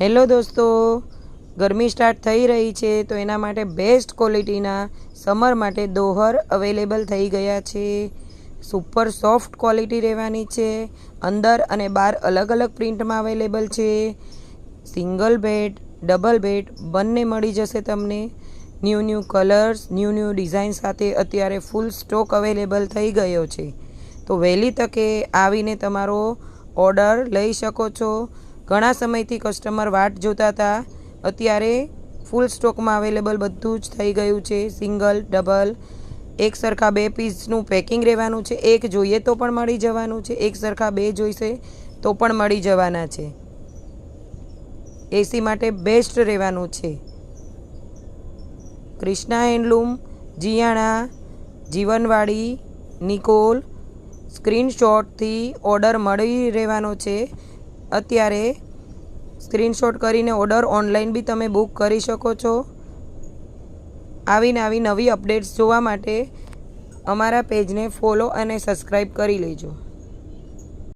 Hello દોસ્તો, ગરમી start થઈ રહી છે તો એના માટે બેસ્ટ ક્વોલિટીના સમર માટે દોહર અવેલેબલ થઈ ગયા છે. સુપર સોફ્ટ ક્વોલિટી રહેવાની છે. અંદર અને બહાર અલગ અલગ પ્રિન્ટમાં અવેલેબલ છે. સિંગલ બેડ, ડબલ બેડ બંને મળી જશે તમને. ન્યૂ કલર્સ, ન્યૂ ડિઝાઇન સાથે અત્યારે ફૂલ સ્ટોક અવેલેબલ થઈ ગયો છે. તો વહેલી તકે આવીને તમારો ઓર્ડર લઈ શકો છો. ઘણા સમયથી કસ્ટમર વાટ જોતા હતા. અત્યારે ફૂલ સ્ટોકમાં અવેલેબલ બધું જ થઈ ગયું છે. સિંગલ, ડબલ, એક સરખા 2 પીસનું પેકિંગ રહેવાનું છે. એક જોઈએ તો પણ મળી જવાનું છે. એક સરખા 2 જોઈશે તો પણ મળી જવાના છે. એસી માટે બેસ્ટ રહેવાનું છે. ક્રિષ્ના હેન્ડલૂમ, જીયાણા, જીવનવાડી, નિકોલ. સ્ક્રીનશોટથી ઓર્ડર મળી રહેવાનો છે. અત્યારે સ્ક્રીનશોટ કરીને ઓર્ડર ઓનલાઈન બી તમે બુક કરી શકો છો. આવી નવી અપડેટ્સ જોવા માટે અમારા પેજને ફોલો અને સબસ્ક્રાઈબ કરી લેજો.